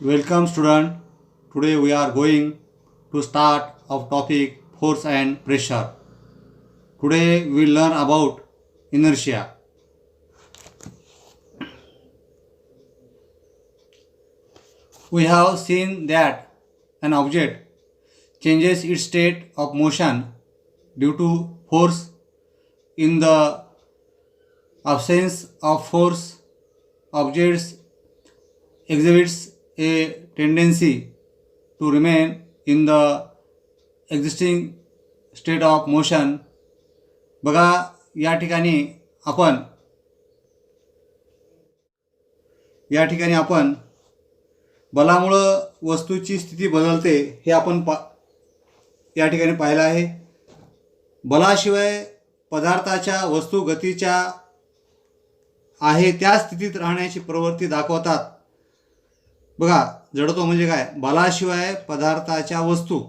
Welcome student. Today we are going to start our topic force and pressure. Today we will learn about inertia. We have seen that an object changes its state of motion due to force. In the absence of force, objects exhibits a tendency to remain in the existing state of motion. बघा या ठिकाणी आपण बलामुळे वस्तूची स्थिती बदलते हे आपण या ठिकाणी पाहिलं आहे. बलाशिवाय पदार्थाच्या वस्तू गतीच्या आहे त्या स्थितीत राहण्याची प्रवृत्ती दाखवतात. बघा जडत्व म्हणजे काय? बलाशिवाय पदार्थाच्या वस्तू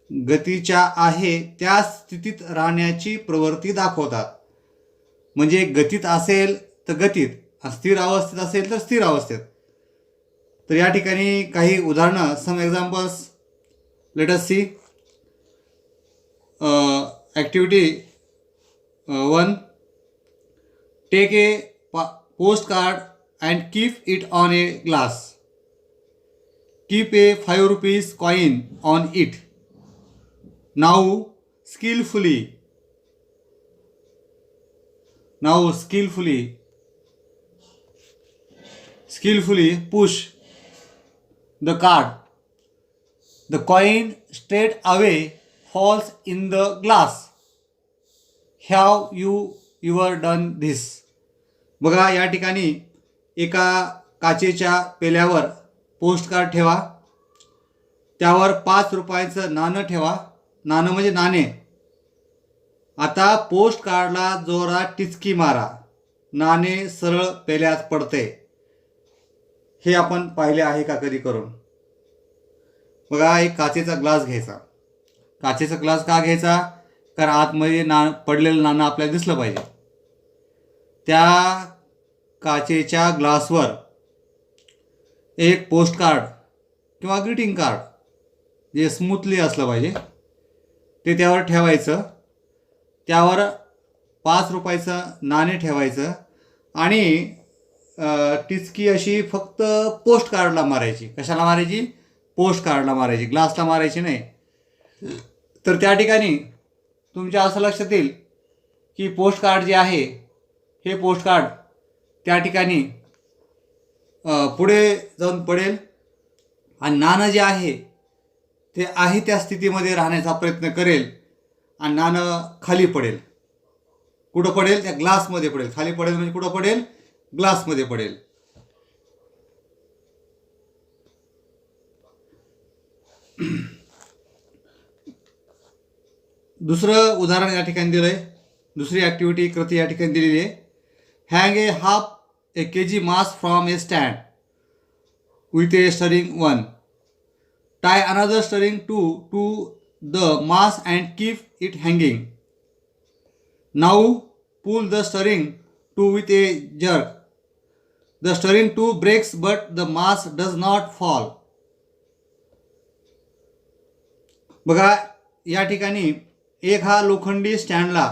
गतीच्या आहे त्या स्थितीत राहण्याची प्रवृत्ती दाखवतात. म्हणजे गतीत असेल तर गतीत, स्थिर अवस्थेत असेल तर स्थिर अवस्थेत. तर या ठिकाणी काही उदाहरणं, some examples. Let us see. Activity 1. Take a postcard and keep it on a glass. Keep a 5 rupees coin on it. Now skillfully push the card. The coin straight away falls in the glass. Have you ever done this? बघा या ठिकाणी एका काचेच्या पेल्यावर post card ठेवा, त्यावर 5 रुपयाचं नाणं ठेवा. नाणं म्हणजे नाणे. आता पोस्ट कार्डला जोरात टिचकी मारा, नाणे सरळ पेल्यात पडते. हे आपण पाहिले आहे का कधी करून? बघा एक काचेचा ग्लास घ्यायचा. काचेचा ग्लास का घ्यायचा? कारण आतमध्ये पडलेलं नाणं आपल्याला दिसलं पाहिजे. त्या काचेच्या ग्लासवर एक पोस्ट कार्ड किंवा ग्रीटिंग कार्ड जे स्मूथली असलं पाहिजे ते त्यावर ठेवायचं. त्यावर 5 रुपयाचं नाणे ठेवायचं आणि टिचकी अशी फक्त पोस्ट कार्डला मारायची. कशाला मारायची? पोस्ट कार्डला मारायची, ग्लासला मारायची नाही. तर त्या ठिकाणी तुमच्या असं लक्षात येईल की पोस्ट कार्ड जे आहे हे पोस्ट कार्ड त्या ठिकाणी पुढे जाऊन पडेल आणि नाणं जे आहे ते आहे त्या स्थितीमध्ये राहण्याचा प्रयत्न करेल आणि नाणं खाली पडेल. कुठं पडेल? त्या ग्लासमध्ये पडेल. खाली पडेल म्हणजे कुठं पडेल? ग्लासमध्ये पडेल. दुसरं उदाहरण या ठिकाणी दिलं आहे. दुसरी ॲक्टिव्हिटी कृती या ठिकाणी दिलेली आहे. Hang a kg mass from a stand with a stirring 1. Tie another stirring 2 to the mass and keep it hanging. Now pull the stirring 2 with a jerk. The stirring 2 breaks but the mass does not fall. बघा या ठिकाणी एक हा लोखंडी स्टँडला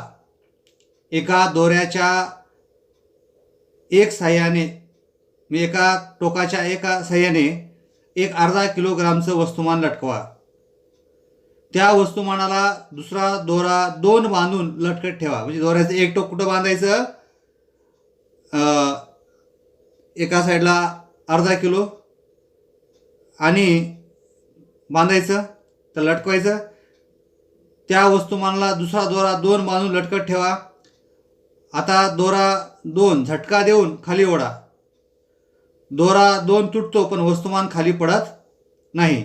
एका दोऱ्याच्या एक साह्याने, एका टोकाच्या एका साह्याने एक अर्धा किलोग्रामचं वस्तुमान लटकवा. त्या वस्तुमानाला दुसरा दोरा 2 बांधून लटकत ठेवा. म्हणजे दोऱ्याचं एक टोक कुठं बांधायचं? एका साईडला अर्धा किलो आणि बांधायचं, तर लटकवायचं. त्या वस्तुमानाला दुसरा दोरा 2 बांधून लटकत ठेवा. आता दोरा 2 झटका देऊन खाली ओढा. दोरा 2 तुटतो पण वस्तुमान खाली पडत नाही.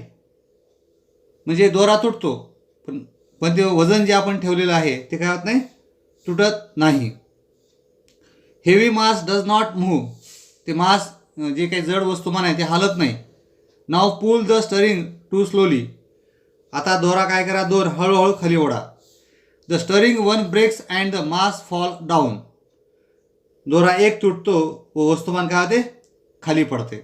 म्हणजे दोरा तुटतो पण ते वजन जे आपण ठेवलेलं आहे ते काय होत नाही? तुटत नाही. Heavy mass does not move. ते मास जे काही जड वस्तुमान आहे ते हालत नाही. Now pull the string two slowly. आता दोरा काय करा? हळूहळू खाली ओढा. The string 1 breaks and the mass fall down. दोरा 1 तुटतो व वस्तुमान काय होते? खाली पडते.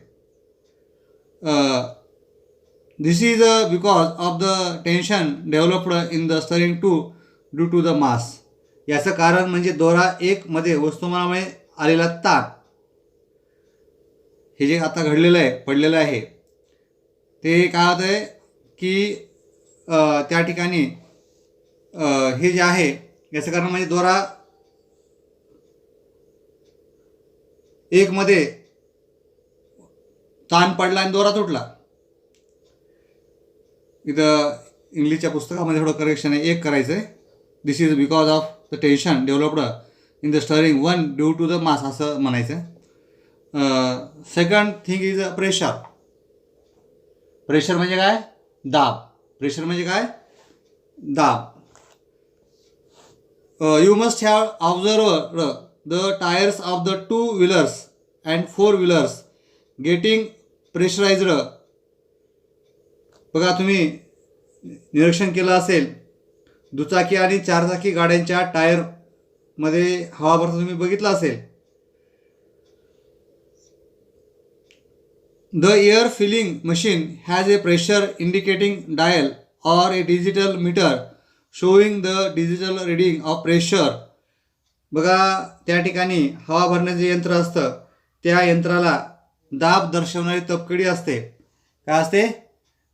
This is because of the tension developed in the stirring tool due to the mass. याचं कारण म्हणजे दोरा एक मध्ये वस्तुमानामुळे आलेला ताण. हे जे आता घडलेलं आहे, पडलेलं आहे, ते काय होतं आहे की त्या ठिकाणी हे जे आहे याचं कारण म्हणजे दोरा एक मध्ये ताण पडला आणि दोरा तुटला. इथं इंग्लिशच्या पुस्तकामध्ये थोडं करेक्शन आहे, एक करायचं आहे. This is because of the tension developed in the string one due to the mass असं म्हणायचं. Second thing is pressure. Pressure म्हणजे काय? दाब. प्रेशर म्हणजे काय? दाब. You must have observed the tyres of the 2 wheelers and 4 wheelers getting pressurised. बघा, तुम्ही निरीक्षण केलं असेल, दुचाकी आणि चारचाकी गाड्यांच्या टायरमध्ये हवा भरता तुम्ही बघितलं असेल. The air filling machine has a pressure indicating dial or a digital meter showing the digital reading of pressure. बघा, त्या ठिकाणी हवा भरण्याचे यंत्र असतं, त्या यंत्राला दाब दर्शवणारी तपकिडी असते. काय असते?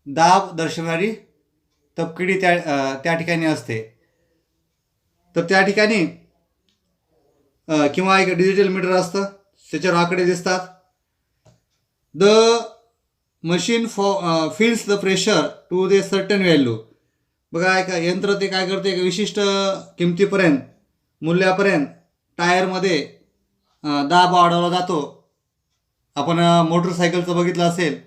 दाब दर्शवणारी तपकिडी त्या ठिकाणी असते. तर त्या ठिकाणी किंवा एक डिजिटल मीटर असतं, त्याच्यावर आकडे दिसतात. The machine feels the pressure to the certain value. बघा, एक यंत्र ते काय करते, एक विशिष्ट किमतीपर्यंत, मूल्यापर्यंत टायरमध्ये दाब वाढवला जातो. आपण मोटरसायकलचं बघितलं असेल,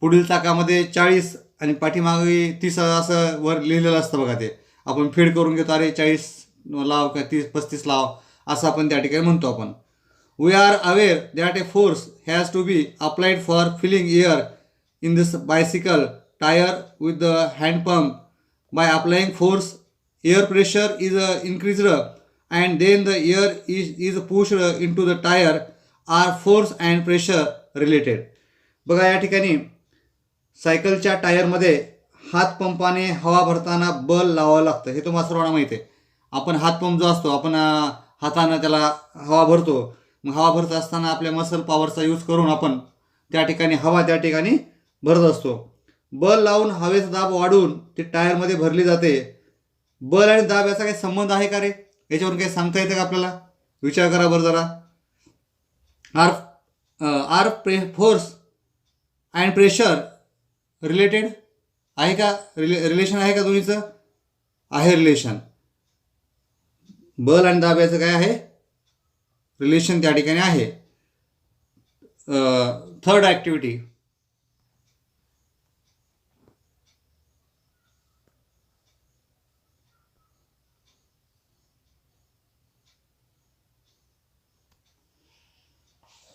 पुढील चाकामध्ये 40 आणि पाठीमागे 30 असं वर लिहिलेलं असतं बघा. ते आपण फीड करून घेतो, अरे 40 लाव का 30-35 लाव असं आपण त्या ठिकाणी म्हणतो आपण. We are aware that a force has to be applied for filling air in this bicycle tyre with the handpump. By applying force, air pressure is increased and then the air is pushed in to the tyre. Are force and pressure related. बघा, या ठिकाणी सायकलच्या टायरमध्ये हातपंपाने हवा भरताना बल लावावं लागतं. हे तुम्हाला सर्वांना माहिती आहे. आपण हातपंप जो असतो, आपण हातानं त्याला हवा भरतो. मग हवा भरत असताना आपल्या मसल पॉवरचा यूज करून आपण त्या ठिकाणी हवा त्या ठिकाणी भरत असतो. बल लावून हवेचा दाब वाढवून ती टायरमध्ये भरली जाते. बल आणि दाब याचा काही संबंध आहे का रे? याच्यावरून काही सांगता येतं का आपल्याला? विचार करा बरं जरा. Are force and pressure related आहे का? रिलेशन आहे का दोन्हीचं? आहे रिलेशन. बल आणि दाब याचं काय आहे? रिलेशन त्या ठिकाणी आहे. Third activity.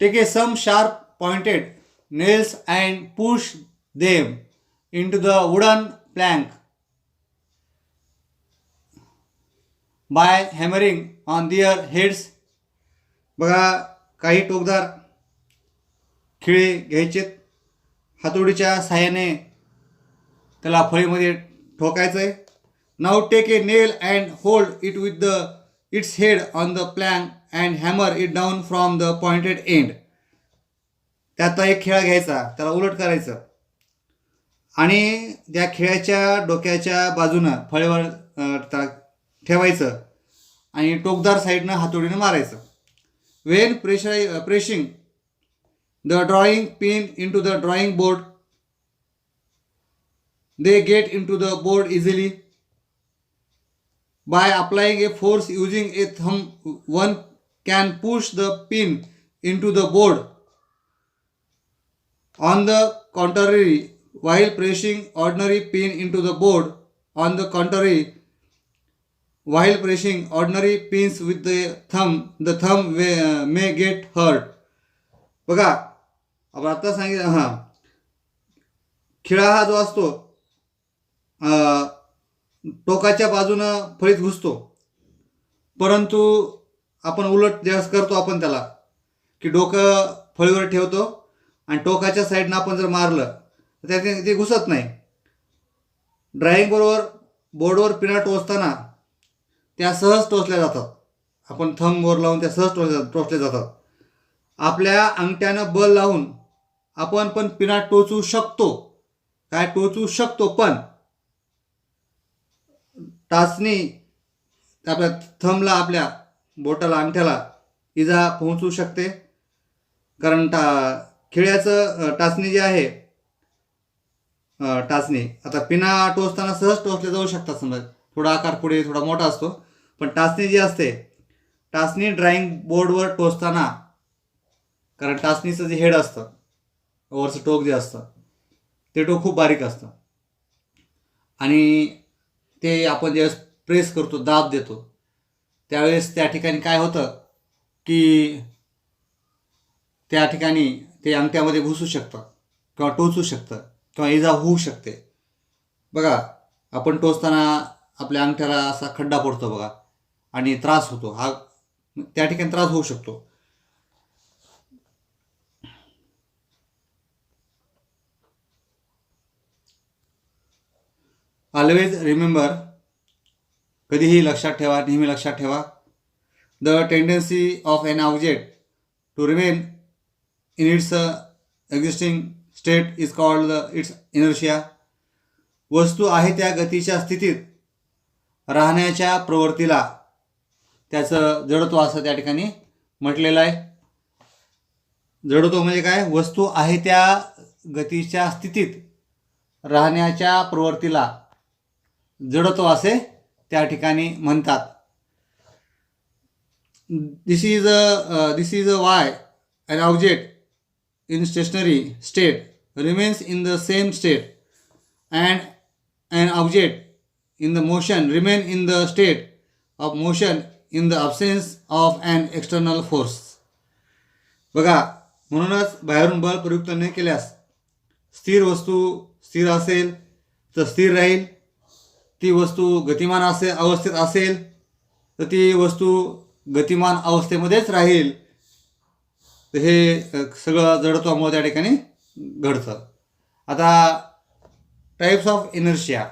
Take a some sharp pointed nails and push them into the wooden plank by hammering on their heads. बघा, काही टोकदार खिळे घ्यायचेत, हातोडीच्या साहाय्याने त्याला फळीमध्ये ठोकायचं आहे. Now take a nail and hold it with the its head on the plank and hammer it down from the pointed end. त्यात एक खिळा घ्यायचा, त्याला उलट करायचं आणि त्या खिळ्याच्या डोक्याच्या बाजूनं फळीवर ठेवायचं आणि टोकदार साईडनं हातोडीनं मारायचं. When pressing the drawing pin in to the drawing board, they get in to the board easily. By applying a force using a thumb, one can push the pin in to the board. On the contrary, while pressing ordinary pin into the board, on the contrary, while pressing ordinary pins with the thumb may get hurt. बघा, आपण आता सांगितलं, खिळा हा जो असतो टोकाच्या बाजूनं फळीत घुसतो, परंतु आपण उलट ज्यावेळेस करतो आपण त्याला की डोकं फळीवर ठेवतो आणि टोकाच्या साईडनं आपण जर मारलं तर त्याने ते घुसत नाही. ड्रायिंग बरोबर बोर्डवर पिना टोचताना त्या सहज टोचल्या जातात. आपण थंबवर लावून त्या सहज टोचल्या जातात. आपल्या अंगठ्यानं बल लावून आपण पण पिना टोचू शकतो. काय टोचू शकतो, पण टाचणी आपल्या थंबला, आपल्या बोटाला, अंगठ्याला इजा पोहोचू शकते. कारण खिळ्याचं टाचणी जी आहे, टाचणी आता पिना टोचताना सहज टोचले जाऊ शकतात. समजा थोडा आकार पुढे थोडा मोठा असतो, पण टाचणी जी असते, टाचणी ड्रॉइंग बोर्डवर टोचताना, कारण टाचणीचं जे हेड असतं, वरचं टोक जे असतं, ते टोक खूप बारीक असतं आणि ते आपण ज्यावेळेस प्रेस करतो, दाब देतो, त्यावेळेस त्या ठिकाणी काय होतं की त्या ठिकाणी ते अंगठ्यामध्ये घुसू शकतं किंवा टोचू शकतं किंवा इजा होऊ शकते. बघा, आपण टोचताना आपल्या अंगठ्याला असा खड्डा पडतो बघा आणि त्रास होतो. हा त्या ठिकाणी त्रास होऊ शकतो. ऑलवेज रिमेंबर, कधीही लक्षात ठेवा, नेहमी लक्षात ठेवा, the tendency of an object to remain in its existing state is called its inertia. वस्तू आहे त्या गतीच्या स्थितीत राहण्याच्या प्रवृत्तीला त्याचं जडत्व असं त्या ठिकाणी म्हटलेलं आहे. जडत्व म्हणजे काय? वस्तू आहे त्या गतीच्या स्थितीत राहण्याच्या प्रवृत्तीला जडत्व असे त्या ठिकाणी म्हणतात. This is a why an object in stationary state remains in the same state and an object in the motion remain in the state of motion in the absence of an external force. बघा, म्हणूनच बाहेरून बल प्रयुक्त न केल्यास स्थिर वस्तू स्थिर असेल तर स्थिर राहील. ती वस्तू गतिमान अवस्थेत असेल तर ती वस्तू गतिमान अवस्थेमध्येच राहील. तर हे सगळं जडत्वामुळे त्या ठिकाणी घडतं. आता टाईप्स ऑफ इनर्शिया.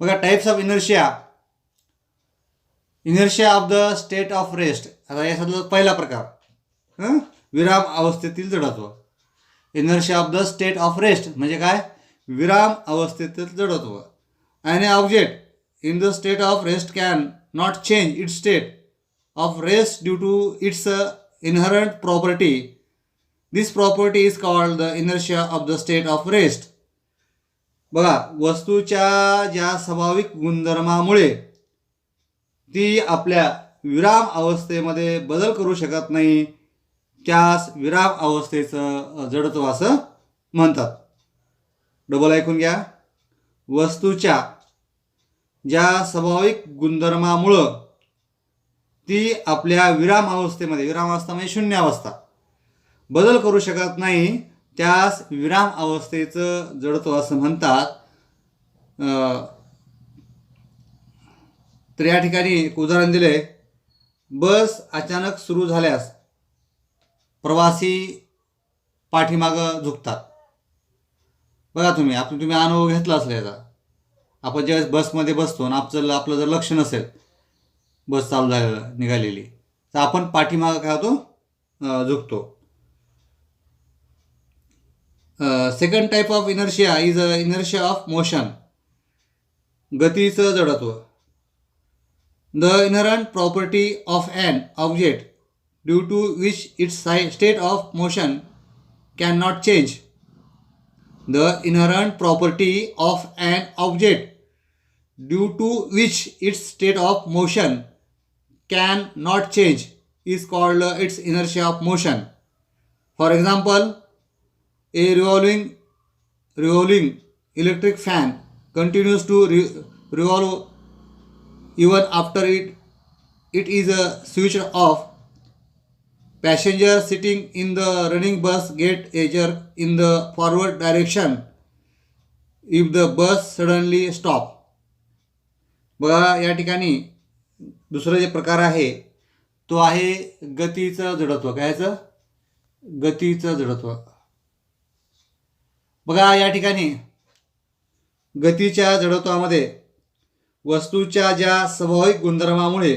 बघा, types of inertia. Inertia of the state of rest. आता याचा पहिला प्रकार विराम अवस्थेतील जडत्व. Inertia of the state of rest म्हणजे काय? विराम अवस्थेतील जडत्व. आणि object in the state of rest can not change its state of rest due to its inherent property. This property is called the inertia of the state of rest. बघा, वस्तूच्या ज्या स्वाभाविक गुणधर्मामुळे ती आपल्या विराम अवस्थेमध्ये बदल करू शकत नाही, त्यास विराम अवस्थेचं जडत्व असं म्हणतात. डबल ऐकून घ्या. वस्तूच्या ज्या स्वाभाविक गुणधर्मामुळं ती आपल्या विराम अवस्थेमध्ये, विराम अवस्था म्हणजे शून्य अवस्था, बदल करू शकत नाही, त्यास विराम अवस्थेचं जडत्व असं म्हणतात. तर या ठिकाणी एक उदाहरण दिले. बस अचानक सुरू झाल्यास प्रवासी पाठीमागं झुकतात. बघा, तुम्ही अनुभव घेतला असेल याचा. आपण ज्यावेळेस बसमध्ये बसतो आणि आपलं जर लक्ष नसेल बस चालू निघालेली, तर आपण पाठीमागं काय होतो? झुकतो. Second type of inertia is inertia of motion. गतीचं जडत्व. The inherent property of an object due to which its state of motion can not change. The inherent property of an object due to which its state of motion can not change is called its inertia of motion. For example, a revolving electric fan continues to revolve even after it is switched off. Passengers sitting in the running bus get a jerk in the forward direction if the bus suddenly stops. बघा, या ठिकाणी दुसरं जे प्रकार आहे तो आहे गतीचं जडत्व. कायचं? गतीचं जडत्व. बघा या ठिकाणी गतीच्या जडत्वामध्ये वस्तूच्या ज्या स्वाभाविक गुणधर्मामुळे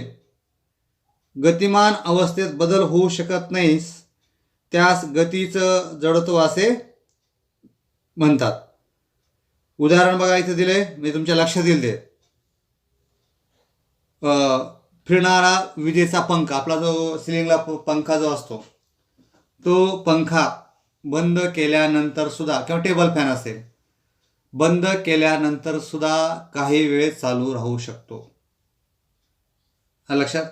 गतिमान अवस्थेत बदल होऊ शकत नाही त्यास गतीचं जडत्व असे म्हणतात. उदाहरण बघा इथे दिले, मी तुमच्या लक्षात येईल ते. फिरणारा विजेचा पंख, आपला जो सिलिंगला पंखा जो असतो तो पंखा बंद केल्यानंतर सुद्धा, किंवा टेबल फॅन असेल, बंद केल्यानंतर सुद्धा काही वेळ चालू राहू शकतो. लक्षात.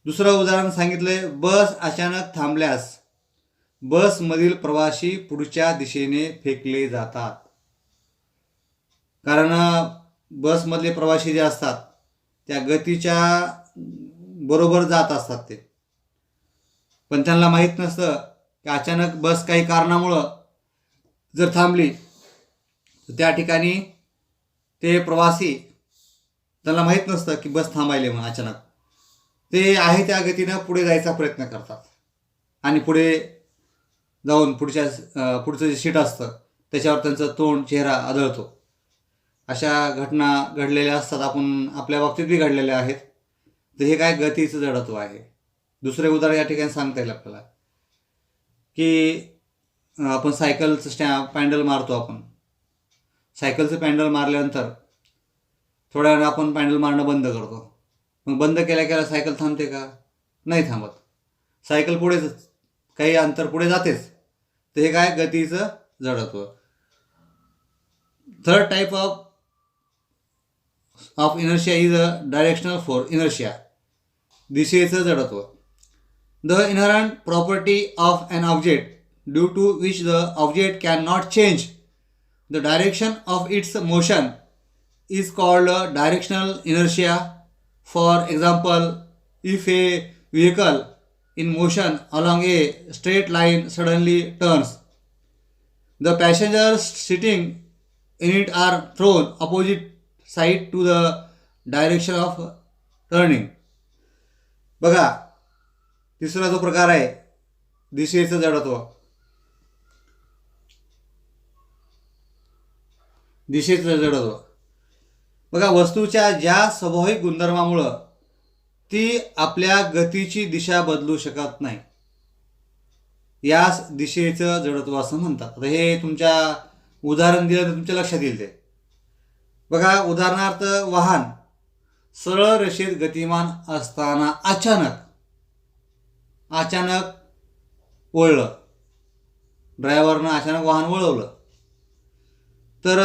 दुसरं उदाहरण सांगितलंय, बस अचानक थांबल्यास बसमधील प्रवासी पुढच्या दिशेने फेकले जातात. कारण बसमधले प्रवासी जे असतात त्या गतीच्या बरोबर जात असतात ते, पण त्यांना माहीत नसतं की अचानक बस काही कारणामुळं जर थांबली तर त्या ठिकाणी ते प्रवासी, त्यांना माहीत नसतं की बस थांबायले म्हणून. अचानक ते आहे त्या गतीनं पुढे जायचा प्रयत्न करतात आणि पुढे जाऊन पुढचं जे सीट असतं त्याच्यावर त्यांचं तोंड, चेहरा आढळतो. अशा घटना घडलेल्या असतात, आपण आपल्या बाबतीत बी घडलेल्या आहेत. तर हे काय गतीचं जडत्व आहे. दुसरे उदाहरण या ठिकाणी सांगता येईल आपल्याला की आपण सायकलचं पॅन्डल मारतो. आपण सायकलचं पॅन्डल मारल्यानंतर थोड्या वेळानं आपण पॅन्डल मारणं बंद करतो. मग बंद केल्या सायकल थांबते का? नाही थांबत. सायकल पुढेच, काही अंतर पुढे जातेच. तर हे काय गतीचं जडत्व. Third type of inertia is a directional force. Inertia, दिशेचं जडत्व. The inherent property of an object due to which the object can not change the direction of its motion is called directional inertia. For example, if a vehicle in motion along a straight line suddenly turns, the passengers sitting in it are thrown opposite side to the direction of turning. बघा तिसरा जो प्रकार आहे दिशेचं जडत्व. दिशेचं जडत्व बघा, वस्तूच्या ज्या स्वाभाविक गुणधर्मामुळं ती आपल्या गतीची दिशा बदलू शकत नाही यास दिशेचं जडत्व असं म्हणतात. आता हे तुमच्या उदाहरण दिलं तर तुमच्या लक्षात येईल ते. बघा उदाहरणार्थ, वाहन सरळ रेषेत गतिमान असताना अचानक वळलं, ड्रायव्हरनं अचानक वाहन वळवलं, तर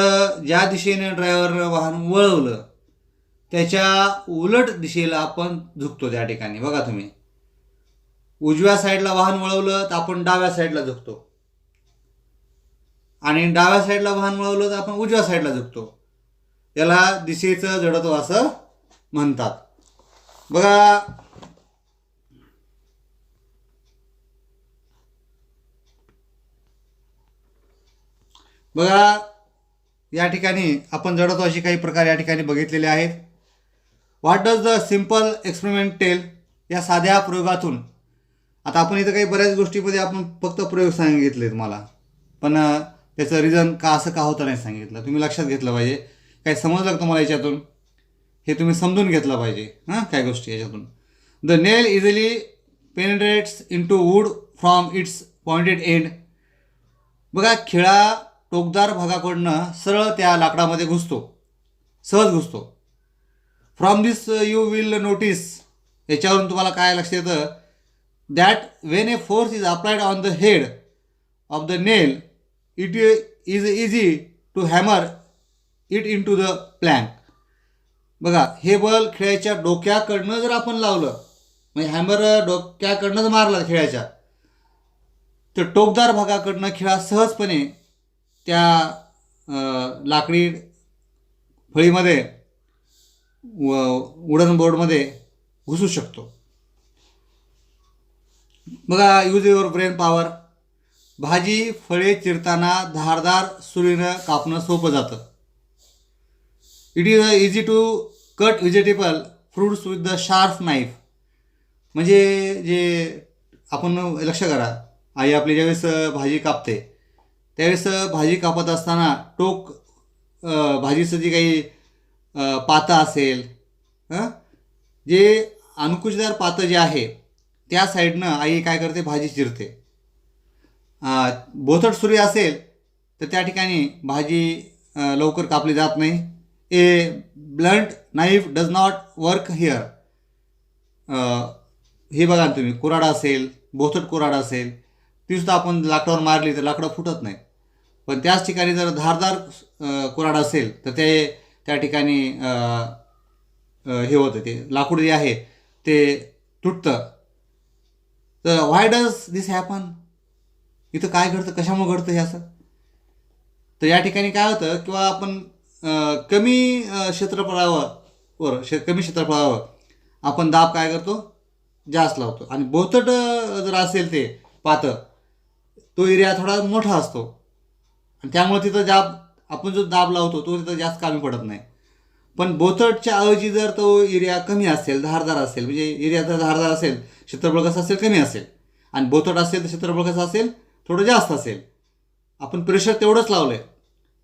ज्या दिशेने ड्रायव्हरनं वाहन वळवलं त्याच्या उलट दिशेला आपण झुकतो. त्या ठिकाणी बघा तुम्ही, उजव्या साईडला वाहन वळवलं तर आपण डाव्या साईडला झुकतो, आणि डाव्या साईडला वाहन वळवलं तर आपण उजव्या साईडला झुकतो. याला दिशेचं जडत्व असं म्हणतात. बघा या ठिकाणी आपण जडत्वाचे काही प्रकार या ठिकाणी बघितलेले आहेत. What does the simple experiment tell. या साध्या प्रयोगातून, आता आपण इथं काही बऱ्याच गोष्टीमध्ये आपण फक्त प्रयोग सांगितले तुम्हाला, पण त्याचं रिझन का असं का होतं नाही सांगितलं. तुम्ही लक्षात घेतलं पाहिजे. काही समजलं का तुम्हाला याच्यातून, हे तुम्ही समजून घेतलं पाहिजे. काय गोष्टी याच्यातून. The nail easily penetrates into wood from its pointed end. बघा खिळा टोकदार भागाकडनं सरळ त्या लाकडामध्ये सहज घुसतो. From this you will notice, याच्यावरून तुम्हाला काय लक्षात येतं, that when a force is applied on the head of the nail it is easy to hammer it in to the plank. बघा हे बल खिळ्याच्या डोक्याकडनं जर आपण लावलं, म्हणजे हॅमर डोक्याकडनंच मारला खिळ्याच्या, तर टोकदार भागाकडनं खिळा सहजपणे त्या लाकडी फळीमध्ये, वुडन बोर्डमध्ये घुसू शकतो. बघा यूज युअर ब्रेन पॉवर. भाजी फळे चिरताना धारदार सुरीनं कापणं सोपं जातं. It is easy to cut vegetable fruits with the sharp knife. म्हणजे जे आपण लक्ष करा, आई आपली ज्यावेळेस भाजी कापते त्यावेळेस भाजी कापत असताना टोक भाजीचं जे काही पातं असेल, हं, जे अंकुशदार पातं जे आहे त्या साईडनं आई काय करते, भाजी चिरते. बोथट सुरी असेल तर त्या ठिकाणी भाजी लवकर कापली जात नाही. A blunt knife does not work here. हे बघा ना तुम्ही, कुऱ्हाड असेल, बोथट कुऱ्हाड असेल, ती सुद्धा आपण लाकडावर मारली तर लाकडं फुटत नाही. पण त्याच ठिकाणी जर धारदार कुऱ्हाड असेल तर ते त्या ठिकाणी हे होतं, ते लाकूड जे आहे ते तुटतं. तर व्हाय डज दिस हॅपन? इथं काय घडतं, कशामुळे घडतं हे असं? तर या ठिकाणी काय होतं, किंवा आपण कमी क्षेत्रफळावर आपण दाब काय करतो, जास्त लावतो. आणि बोथट जर असेल ते पातं, तो एरिया थोडा मोठा असतो आणि त्यामुळे तिथं आपण जो दाब लावतो तो तिथं जास्त कामी पडत नाही. पण बोथटच्या ऐवजी जर तो एरिया कमी असेल, धारदार असेल, म्हणजे एरिया जर धारदार असेल, क्षेत्रफळ कसं असेल, कमी असेल, आणि बोथट असेल तर क्षेत्रफळ कसं असेल, थोडं जास्त असेल. आपण प्रेशर तेवढंच लावलं आहे,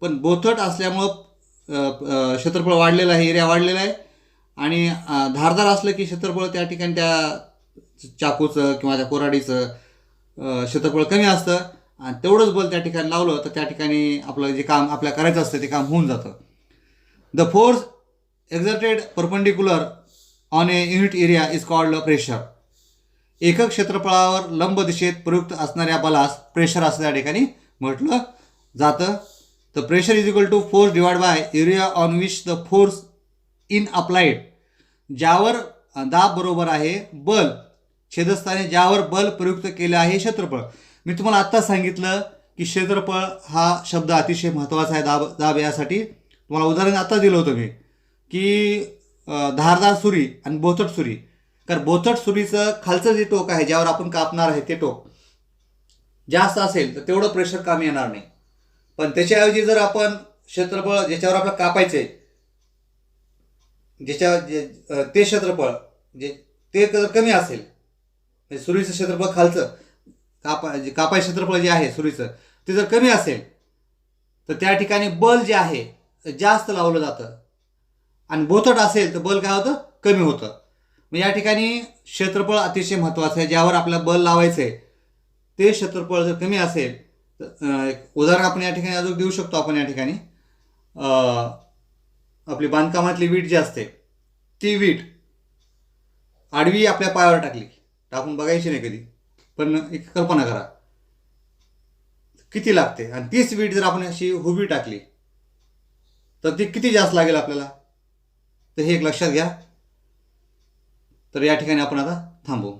पण बोथट असल्यामुळं क्षेत्रफळ वाढलेलं आहे, एरिया वाढलेला आहे. आणि धारदार असलं की क्षेत्रफळ त्या ठिकाणी त्या चाकूचं किंवा त्या कोराडीचं क्षेत्रफळ कमी असतं, आणि तेवढंच बल त्या ठिकाणी लावलं तर त्या ठिकाणी आपलं जे काम आपल्याला करायचं असतं ते काम होऊन जातं. The force exerted perpendicular on A unit area is called pressure. एकक क्षेत्रफळावर लंब दिशेत प्रयुक्त असणाऱ्या बलास प्रेशर असं त्या ठिकाणी म्हटलं जातं. तर pressure is equal to force divide by area on which the force in applied. ज्यावर दाब बरोबर आहे बल, छेदस्थानी ज्यावर बल प्रयुक्त केलं आहे क्षेत्रफळ. मी तुम्हाला आत्ता सांगितलं की क्षेत्रफळ हा शब्द अतिशय महत्त्वाचा आहे दाब यासाठी. तुम्हाला उदाहरण आत्ता दिलं होतं मी की धारदार सुरी आणि बोथट सुरी. कारण बोथट सुरीचं खालचं जे टोक आहे, ज्यावर आपण कापणार आहे ते टोक जास्त असेल तर तेवढं प्रेशर कामी येणार नाही. पण त्याच्याऐवजी जर आपण क्षेत्रफळ ज्याच्यावर आपल्याला कापायचं आहे, ते क्षेत्रफळ ते जर कमी असेल, म्हणजे सुरीचं क्षेत्रफळ खालचं कापाय क्षेत्रफळ जे आहे सुरीचं ते जर कमी असेल तर त्या ठिकाणी बल जे आहे जास्त लावलं जातं. आणि बोथट असेल तर बल काय होतं, कमी होतं. मग या ठिकाणी क्षेत्रफळ अतिशय महत्त्वाचं आहे. ज्यावर आपल्याला बल लावायचं आहे ते क्षेत्रफळ जर कमी असेल तर उदाहरण आपण या ठिकाणी अजून देऊ शकतो. आपण या ठिकाणी आपली बांधकामातली वीट जी असते ती वीट आडवी आपल्या पायावर टाकून बघायची नाही कधी, पण एक कल्पना करा किती लागते. आणि तीच वीट जर आपण अशी उभी टाकली तर ती किती जास्त लागेल आपल्याला, तर हे एक लक्षात घ्या. तर या ठिकाणी आपण आता थांबू.